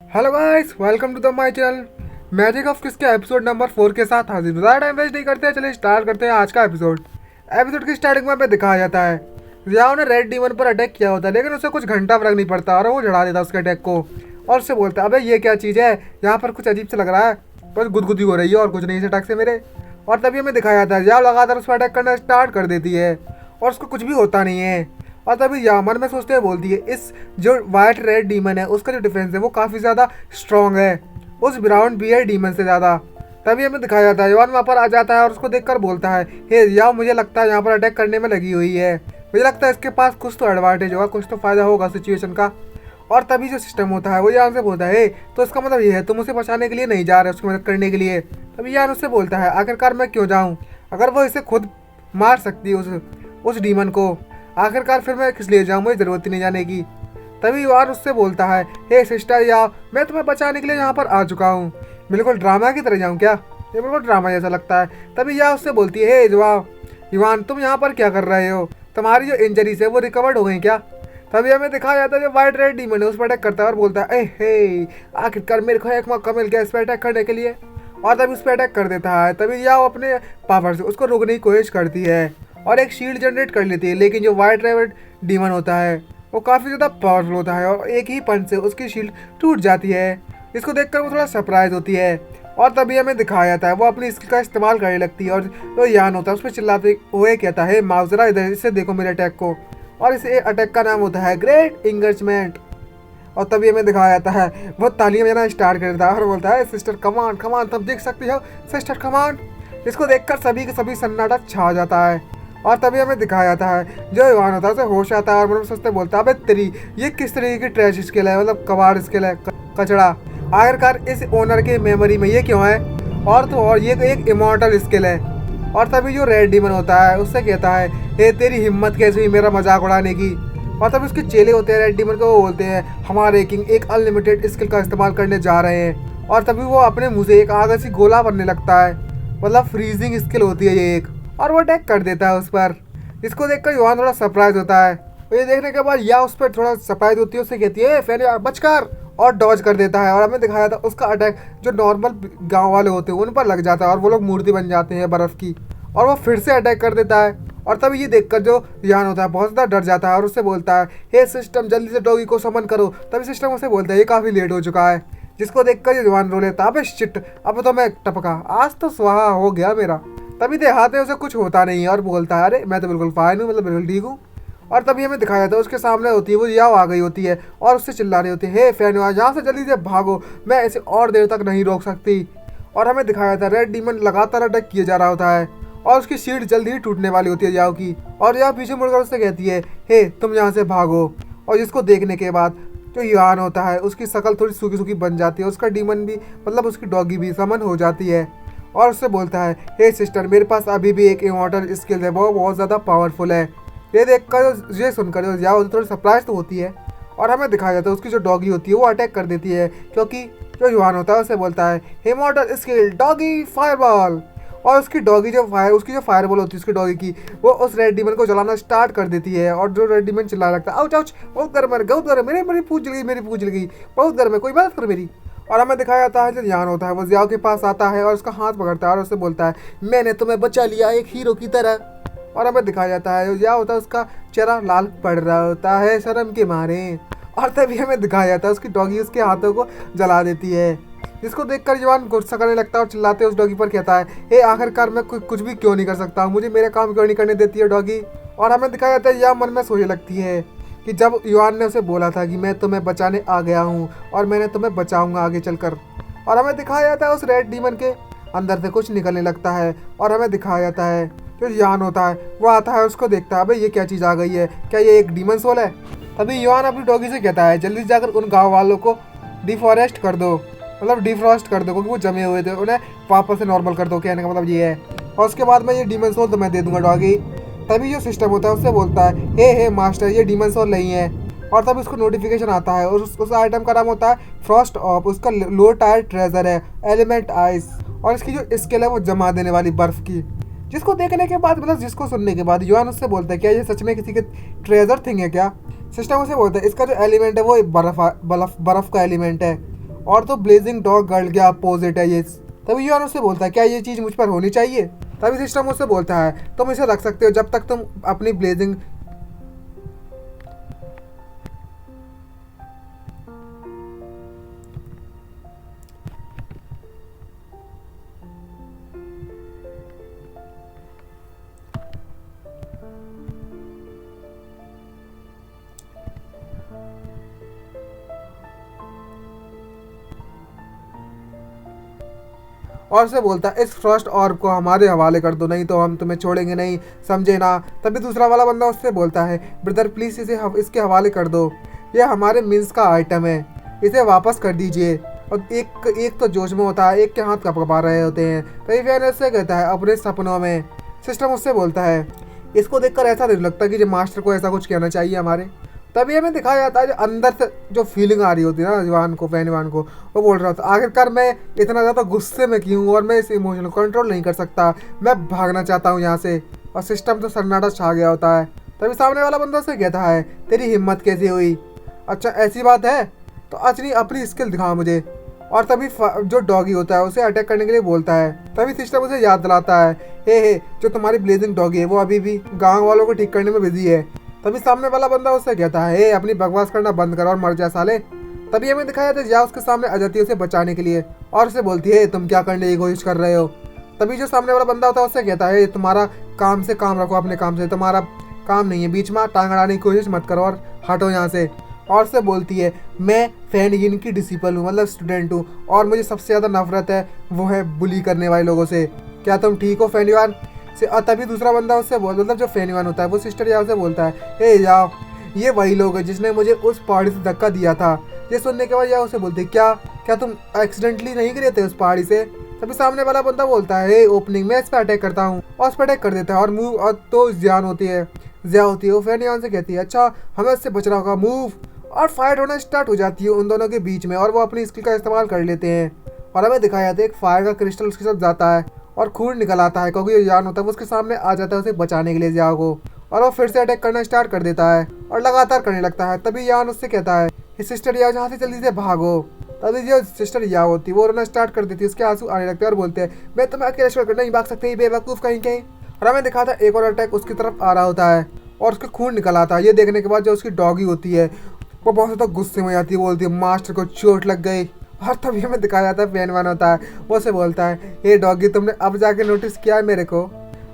Hello guys, welcome to the my channel magic of किस के episode number 4 के साथ हाजिर। ज़्यादा टाइम वेस्ट नहीं करते हैं, चलिए स्टार्ट करते हैं आज का एपिसोड। एपिसोड की स्टार्टिंग में हमें दिखाया जाता है जियाओ ने रेड डीमन पर अटैक किया होता है, लेकिन उसे कुछ घंटा फर्क नहीं पड़ता और वो झड़ा देता है उसके अटैक को और उससे बोलता है अबे ये क्या चीज़ है, यहाँ पर कुछ अजीब से लग रहा है, बस गुदगुदी हो रही है और कुछ नहीं इस अटैक से मेरे। और तभी हमें दिखाया जाता है जियाओ लगातार उस पर अटैक करना स्टार्ट कर देती है और उसको कुछ भी होता नहीं है। और तभी या मन में सोचते हुए बोलती है इस जो वाइट रेड डीमन है उसका जो डिफरेंस है वो काफ़ी ज़्यादा स्ट्रॉन्ग है उस ब्राउन बियर डीमन से ज़्यादा। तभी हमें दिखाया जाता है यवान वहाँ पर आ जाता है और उसको देखकर बोलता है हे या मुझे लगता है यहाँ पर अटैक करने में लगी हुई है, मुझे लगता है इसके पास कुछ तो एडवांटेज होगा, कुछ तो फ़ायदा होगा सिचुएशन का। और तभी जो सिस्टम होता है वो यान से बोलता है तो इसका मतलब ये है तुम उसे बचाने के लिए नहीं जा रहे, उसकी मदद करने के लिए। तभी यान उससे बोलता है आखिरकार मैं क्यों जाऊँ, अगर वो इसे खुद मार सकती है उस डीमन को, आखिरकार फिर मैं किस लिए जाऊँ, मुझे ज़रूरत ही नहीं जाने की। तभी यार उससे बोलता है हे सिस्टर या मैं तुम्हें बचाने के लिए यहाँ पर आ चुका हूँ। बिल्कुल ड्रामा की तरह जाऊँ क्या, ये बिल्कुल ड्रामा जैसा लगता है। तभी या उससे बोलती है हे युवान तुम यहाँ पर क्या कर रहे हो, तुम्हारी जो इंजरीज है वो रिकवर्ड हो गई क्या। तभी हमें दिखाया जाता है जो वाइट रेड डीमन है उस पर अटैक करता है और बोलता है हे आखिरकार मेरे को एक मौका मिल गया इस पर अटैक करने के लिए। और तभी उस पर अटैक कर देता है। तभी या अपने पावर से उसको रोकने की कोशिश करती है और एक शील्ड जनरेट कर लेती है, लेकिन जो वाइट रेड डीमन होता है वो काफ़ी ज़्यादा पावरफुल होता है और एक ही पंच से उसकी शील्ड टूट जाती है, जिसको देखकर वो थोड़ा सरप्राइज होती है। और तभी हमें दिखाया जाता है वो अपनी स्किल का इस्तेमाल करने लगती है और जो यान होता है उस पर चिल्लाते हुए कहता है माउजरा इधर इससे देखो मेरे अटैक को, और इस अटैक का नाम होता है ग्रेट इंगेजमेंट। और तभी हमें दिखाया जाता है वो तालियां बजाना स्टार्ट कर देता है और बोलता है सिस्टर कमान कमान तुम देख सकती हो सिस्टर कमान, जिसको देखकर सभी के सभी सन्नाटा छा जाता है। और तभी हमें दिखाया जाता है जो युवान होता है उसे होश आता है और मतलब सोचते बोलता है अबे तेरी ये किस तरीके की ट्रैश स्किल है, मतलब कबाड़ स्किल है कचड़ा, आखिरकार इस ओनर के मेमोरी में ये क्यों है, और तो और ये एक इमॉर्टल स्किल है। और तभी जो रेड डीमन होता है उससे कहता है हे तेरी हिम्मत कैसे हुई मेरा मजाक उड़ाने की। और तभी उसके चेले होते हैं रेड डीमन को, वो बोलते हैं हमारे किंग एक अनलिमिटेड स्किल का इस्तेमाल करने जा रहे हैं। और तभी वो अपने मुँह से एक आग सी गोला बनने लगता है, मतलब फ्रीजिंग स्किल होती है ये एक, और वो अटैक कर देता है उस पर, जिसको देखकर युवान थोड़ा सरप्राइज होता है। तो ये देखने के बाद या उस पर थोड़ा सरप्राइज होती है, उससे कहती है फिर बचकर, और डॉज कर देता है। और हमें दिखाया था उसका अटैक जो नॉर्मल गांव वाले होते हैं उन पर लग जाता है और वो लोग मूर्ति बन जाते हैं बर्फ़ की, और वो फिर से अटैक कर देता है। और तभी ये देखकर जो यान होता है बहुत ज़्यादा डर जाता है और उससे बोलता है हे सिस्टम जल्दी से डॉगी को समन करो। तभी सिस्टम उसे बोलता है ये काफ़ी लेट हो चुका है, जिसको देखकर ये जवान रो लेता है अबे शिट अब तो मैं टपका, आज तो स्वाहा हो गया मेरा। तभी दिखाते उसे कुछ होता नहीं है और बोलता है अरे मैं तो बिल्कुल फाइन हूँ, मतलब बिल्कुल ठीक हूँ। और तभी हमें दिखाया जाता है उसके सामने होती है वो याओ आ गई होती है और उससे चिल्ला रही होती है हे फैनुआ यहाँ से जल्दी से भागो, मैं इसे और देर तक नहीं रोक सकती। और हमें दिखाया जाता है रेड डीमन लगातार अटैक किए जा रहा होता है और उसकी शील्ड जल्दी ही टूटने वाली होती है याओ की। और याओ पीछे मुड़कर उससे कहती है हे तुम यहाँ से भागो। और जिसको देखने के बाद जो युवान होता है उसकी शक्ल थोड़ी सूखी सूखी बन जाती है, उसका डीमन भी मतलब उसकी डॉगी भी समन हो जाती है और उससे बोलता है हे सिस्टर मेरे पास अभी भी एक इमॉर्टल स्किल है, वो बहुत ज़्यादा पावरफुल है। ये देखकर ये सुनकर याओ थोड़ी सरप्राइज तो होती है। और हमें दिखाया जाता है उसकी जो डॉगी होती है वो अटैक कर देती है, क्योंकि जो युवान होता है उसे बोलता है इमॉर्टल स्किल डॉगी फायरबॉल। और उसकी जो फायरबॉल होती है उसकी डॉगी की, वो उस रेड डीमन को जलाना स्टार्ट कर देती है। और जो रेड डीमन चिल्लाने लगता है आउच आउच बहुत गर्म है, बहुत गर्म है, मेरी पूंछ जल गई, मेरी पूंछ जल गई, बहुत गर्म है, कोई मदद कर मेरी। और हमें दिखाया जाता है जो यान होता है वो जियाओ के पास आता है और उसका हाथ पकड़ता है और उससे बोलता है मैंने तुम्हें बचा लिया एक हीरो की तरह। और हमें दिखाया जाता है जो जियाओ होता है उसका चेहरा लाल पड़ रहा होता है शर्म के मारे। और तभी हमें दिखाया जाता है उसकी डॉगी उसके हाथों को जला देती है, जिसको देखकर जवान गुस्सा करने लगता है और चिल्लाते उस डॉगी पर कहता है हे आखिरकार मैं कुछ भी क्यों नहीं कर सकता, मुझे मेरा काम क्यों नहीं करने देती है डॉगी। और हमें दिखाया जाता है यह मन में सोचने लगती है कि जब युवान ने उसे बोला था कि मैं तुम्हें बचाने आ गया हूँ और मैंने तुम्हें बचाऊंगा आगे चलकर। और हमें दिखाया जाता है उस रेड डीमन के अंदर से कुछ निकलने लगता है और हमें दिखाया जाता है जो यान होता है वो आता है उसको देखता है भाई ये क्या चीज़ आ गई है, क्या ये एक डीमन सोल है। तभी युवान अपनी डॉगी से कहता है जल्दी जाकर उन गाँव वालों को डिफॉरेस्ट कर दो, मतलब डिफ्रॉस्ट कर दो, क्योंकि वो जमे हुए थे, उन्हें वापस से नॉर्मल कर दो, कहने का मतलब ये है। और उसके बाद मैं ये डीमन सोल तुम्हें दे दूंगा डॉगी। तभी जो सिस्टम होता है उससे बोलता है हे मास्टर ये डीमन सोल नहीं है। और तब उसको नोटिफिकेशन आता है और उस आइटम का नाम होता है फ्रॉस्ट ऑफ, उसका लो टायर ट्रेजर है एलिमेंट आइस, और इसकी जो स्किल है वो जमा देने वाली बर्फ की। जिसको देखने के बाद मतलब जिसको सुनने के बाद युवान उससे बोलता है क्या ये सच में किसी के ट्रेजर थिंग है क्या। सिस्टम उसे बोलता है इसका जो एलिमेंट है वो बर्फ़ का एलिमेंट है और तो ब्लेजिंग डॉग गर्ल के अपोजिट है ये। तभी युआन उससे बोलता है क्या ये चीज़ मुझ पर होनी चाहिए। तभी सिस्टम उससे बोलता है तुम इसे रख सकते हो जब तक तुम अपनी ब्लेजिंग और से बोलता है इस फर्स्ट ऑर्ब को हमारे हवाले कर दो नहीं तो हम तुम्हें छोड़ेंगे नहीं, समझे ना। तभी दूसरा वाला बंदा उससे बोलता है ब्रदर प्लीज़ इसके हवाले कर दो, ये हमारे मीन्स का आइटम है, इसे वापस कर दीजिए। और एक तो जोश में होता है, एक के हाथ कपा रहे होते हैं। तभी फिर उससे कहता है अपने सपनों में। सिस्टम उससे बोलता है इसको देखकर ऐसा नहीं लगता कि जो मास्टर को ऐसा कुछ कहना चाहिए हमारे। तभी हमें दिखाया जाता है जो अंदर से जो फीलिंग आ रही होती है ना युआन को, फैन को, वो बोल रहा था आखिरकार मैं इतना ज़्यादा गुस्से में क्यों और मैं इस इमोशन को कंट्रोल नहीं कर सकता, मैं भागना चाहता हूँ यहाँ से। और सिस्टम तो सन्नाटा छा गया होता है। तभी सामने वाला बंदा से कहता है तेरी हिम्मत कैसी हुई, अच्छा ऐसी बात है तो अचनी अपनी स्किल दिखा मुझे। और तभी जो डॉगी होता है उसे अटैक करने के लिए बोलता है। तभी सिस्टम उसे याद दिलाता है हे जो तुम्हारी ब्लेजिंग डॉगी है वो अभी भी गाँव वालों को ठीक करने में बिजी है। तभी सामने वाला बंदा उससे कहता है हे अपनी बकवास करना बंद कर और मर जा साले। तभी हमें दिखाया था जिया उसके सामने आ जाती है उसे बचाने के लिए और उसे बोलती है तुम क्या करने की कोशिश कर रहे हो। तभी जो सामने वाला बंदा होता है उससे कहता है तुम्हारा काम से काम रखो, अपने काम से, तुम्हारा काम नहीं है बीच में टांग अड़ाने की कोशिश मत करो और हटो यहाँ से। और से बोलती है मैं फैन यिन की डिसिपल हूँ, मतलब स्टूडेंट हूँ, और मुझे सबसे ज़्यादा नफरत है वो है बुली करने वाले लोगों से, क्या तुम ठीक हो फैन युआन से। और तभी दूसरा बंदा उससे मतलब जो फैन युआन होता है वो सिस्टर याओ से बोलता है हे याओ ये वही लोग हैं जिसने मुझे उस पहाड़ी से धक्का दिया था। ये सुनने के बाद याओ उसे बोलती है क्या तुम एक्सीडेंटली नहीं गिरे थे उस पहाड़ी से। तभी सामने वाला बंदा बोलता है ओपनिंग में इस पर अटैक करता हूँ, और उस पर अटैक कर देता है और मूव। और तो जिया होती है वो फैन युआन से कहती है अच्छा हमें इससे बचना होगा, मूव। और फाइट होना स्टार्ट हो जाती है उन दोनों के बीच में और वो अपनी स्किल का इस्तेमाल कर लेते हैं। और हमें दिखाया जाता है एक फायर का क्रिस्टल उसके साथ जाता है और खून निकल आता है क्योंकि जान होता है वो उसके सामने आ जाता है उसे बचाने के लिए जिया को। और वो फिर से अटैक करना स्टार्ट कर देता है और लगातार करने लगता है। तभी यान उससे कहता है सिस्टर याओ जहाँ से जल्दी से भागो। तभी जो सिस्टर याओ होती है वो रोना स्टार्ट कर देती है, उसके आंसू आने लगते हैं और बोलते हैं मैं तुम्हें अकेले छोड़कर नहीं भाग सकते बेवकूफ़ कहीं कहीं। और हमें दिखाता है एक और अटैक उसकी तरफ आ रहा होता है और उसका खून निकल आता है। ये देखने के बाद जो उसकी डॉगी होती है वो बहुत ज़्यादा गुस्से में जाती है, बोलती है मास्टर को चोट लग गई। और तभी हमें दिखाया जाता है फैन वन होता है वो से बोलता है ये डॉगी तुमने अब जाके नोटिस किया है मेरे को।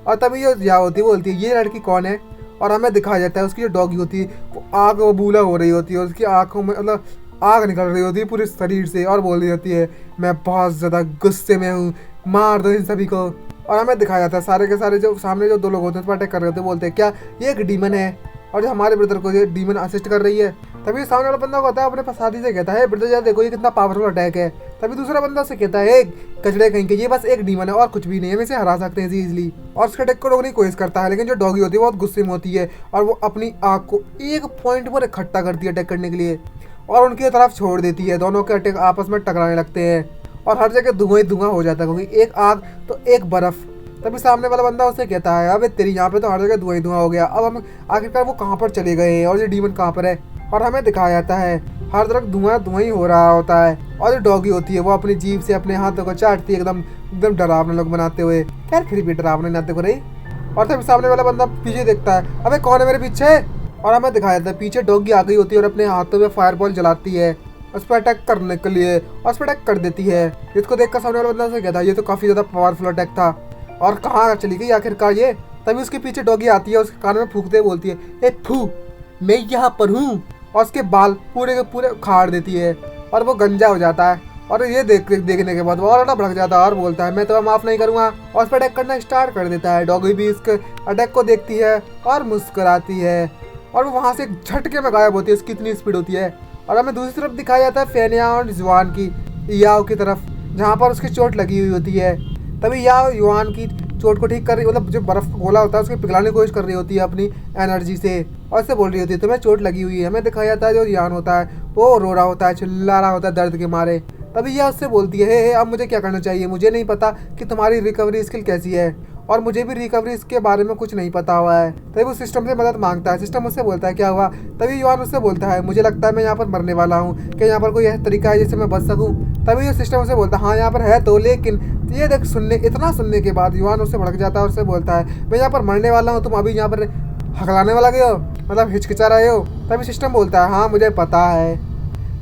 और तभी जो जिया होती है बोलती है ये लड़की कौन है। और हमें दिखाया जाता है उसकी जो डॉगी होती है वो आग बबूला हो रही होती है, उसकी आँखों में मतलब आग निकल रही होती है पूरे शरीर से और बोल रही होती है मैं बहुत ज़्यादा गुस्से में हूँ, मार दो इन सभी को। और हमें दिखाया जाता है सारे के सारे जो सामने जो दो लोग होते हैं उस पर अटैक कर रहे होते हैं, बोलते हैं क्या ये एक डीमन है और जो हमारे ब्रदर को ये डीमन असिस्ट कर रही है। तभी सामने वाला बंदा कहता है अपने साथी से कहता है ब्रदर यार देखो ये कितना पावरफुल अटैक है। तभी दूसरा बंदा से कहता है कचड़े कहीं के ये बस एक डीमन है और कुछ भी नहीं है, हम इसे हरा सकते हैं इजीली। और उसके अटैक को रोकने की कोशिश करता है लेकिन जो डॉगी होती है बहुत गुस्से में होती है और वो अपनी आँख को एक पॉइंट पर इकट्ठा करती है अटैक करने के लिए और उनकी तरफ छोड़ देती है। दोनों के अटैक आपस में टकराने लगते हैं और हर जगह धुआं ही धुआं हो जाता है क्योंकि एक आग तो एक बर्फ़। तभी सामने वाला बंदा उससे कहता है अबे तेरी यहाँ पे तो हर जगह धुआं ही धुआं हो गया, अब हम आखिरकार वो कहाँ पर चले गए हैं और ये डीमन कहाँ पर है। और हमें दिखाया जाता है हर तरफ धुआं धुआं ही हो रहा होता है और जो डॉगी होती है वो अपनी जीभ से अपने हाथों को चाटती है एकदम एकदम डरावना लोग बनाते हुए, खैर फिर भी डरावना नाते को रही। और तभी सामने वाला बंदा पीछे देखता है अबे कौन है मेरे पीछे। और हमें दिखाया जाता है पीछे डॉगी आ गई होती है और अपने हाथों में फायरबॉल जलाती है उस पर अटैक करने के लिए और उस पर अटैक कर देती है। इसको देखकर सामने वाला बंदा से कहता है ये तो काफ़ी ज़्यादा पावरफुल अटैक था और कहाँ चली गई आखिरकार ये। तभी उसके पीछे डॉगी आती है उसके कान में फूंकते बोलती है ए फू मैं यहाँ पर हूँ और उसके बाल पूरे के पूरे उखाड़ देती है और वो गंजा हो जाता है। और ये देखने के बाद वो और ज़्यादा भड़क जाता है और बोलता है मैं तुम्हें माफ़ नहीं करूँगा और उस पर अटैक करना स्टार्ट कर देता है। डॉगी भी इसके अटैक को देखती है और मुस्कुराती है और वो वहाँ से झटके में गायब होती है, उसकी इतनी स्पीड होती है। और हमें दूसरी तरफ दिखाया जाता है फेनिया और जुआन की याओ की तरफ जहाँ पर उसकी चोट लगी हुई होती है। तभी याओ युआन की चोट को ठीक कर रही मतलब जो बर्फ़ का गोला होता है उसको पिघलाने की कोशिश कर रही होती है अपनी एनर्जी से और उससे बोल रही होती है तुम्हें चोट लगी हुई है। हमें दिखाया जाता है जो युआन होता है वो रो रहा होता है, चिल्ला रहा होता है दर्द के मारे। तभी यह उससे बोलती है हे अब मुझे क्या करना चाहिए, मुझे नहीं पता कि तुम्हारी रिकवरी स्किल कैसी है। और मुझे भी रिकवरी इसके बारे में कुछ नहीं पता हुआ है। तभी वो सिस्टम से मदद मांगता है। सिस्टम उससे बोलता है क्या हुआ। तभी युवान उससे बोलता है मुझे लगता है मैं यहाँ पर मरने वाला हूँ, क्या यहाँ पर कोई ऐसा तरीका है जिससे मैं बच सकूँ। तभी ये सिस्टम उससे बोलता है हाँ यहाँ पर है तो, लेकिन ये देख इतना सुनने के बाद युवान उससे भड़क जाता है और उससे बोलता है मैं यहाँ पर मरने वाला हूँ, तुम अभी यहाँ पर हकलाने वाला गए हो, मतलब हिचकिचा रहे हो। तभी सिस्टम बोलता है हाँ मुझे पता है।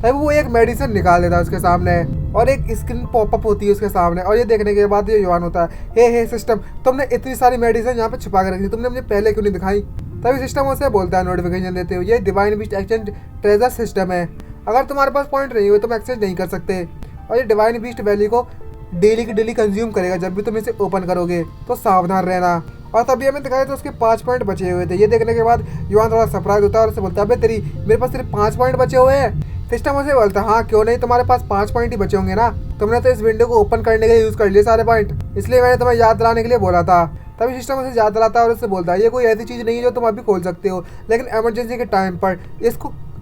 तभी वो एक मेडिसिन निकाल देता है उसके सामने और एक स्क्रीन पॉपअप होती है उसके सामने, और ये देखने के बाद ये युवान होता है हे सिस्टम, तुमने इतनी सारी मेडिसिन यहाँ पे छुपा के रखी थी, तुमने मुझे पहले क्यों नहीं दिखाई। तभी सिस्टम उसे बोलता है नोटिफिकेशन देते हुए ये divine beast exchange treasure system है, अगर तुम्हारे पास पॉइंट नहीं हुए तुम एक्सचेंज नहीं कर सकते, और ये डिवाइन बीस्ट वैल्यू को डेली की डेली कंज्यूम करेगा जब भी तुम इसे ओपन करोगे, तो सावधान रहना। और तभी हमें दिखाया तो उसके 5 पॉइंट बचे हुए थे। ये देखने के बाद युवान थोड़ा सरप्राइज होता है और उससे बोलता है अबे तेरी मेरे पास सिर्फ 5 पॉइंट बचे हुए हैं। सिस्टम उसे बोलता है हाँ क्यों नहीं, तुम्हारे पास 5 पॉइंट ही बचे होंगे ना, तुमने तो इस विंडो को ओपन करने के लिए यूज़ कर लिए सारे पॉइंट, इसलिए मैंने तुम्हें याद दिलाने के लिए बोला था। तभी सिस्टम उसे याद दिलाता है और उससे बोलता है ये कोई ऐसी चीज़ नहीं है जो तुम अभी खोल सकते हो, लेकिन इमरजेंसी के टाइम पर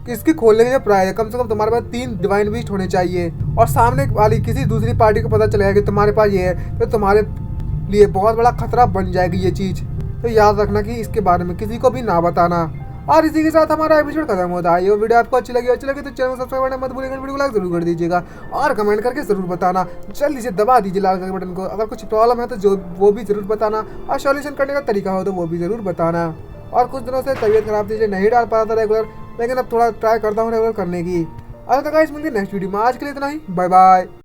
इसकी खोलने के लिए प्राइस है, कम से कम तुम्हारे पास 3 डिवाइन बीस्ट होने चाहिए, और सामने वाली किसी दूसरी पार्टी को पता चलेगा कि तुम्हारे पास ये है तो तुम्हारे लिए बहुत बड़ा खतरा बन जाएगी ये चीज़। तो याद रखना कि इसके बारे में किसी को भी ना बताना। और इसी के साथ हमारा एपिसोड खत्म होता है। ये वीडियो आपको अच्छी लगी तो चैनल को सब्सक्राइब करना मत भूलिएगा, वीडियो को लाइक जरूर कर दीजिएगा और कमेंट करके जरूर बताना, जल्दी से दबा दीजिए लाल कलर बटन को। अगर कुछ प्रॉब्लम है तो जो वो भी जरूर बताना, और सॉल्यूशन करने का तरीका हो तो वो भी जरूर बताना। और कुछ दिनों से तबीयत खराब थी, नहीं डाल पा रहा था रेगुलर, लेकिन अब थोड़ा ट्राई करता हूँ रेगुलर करने की। अगर गाइस मिलते हैं नेक्स्ट वीडियो में, आज के लिए इतना ही, बाय बाय।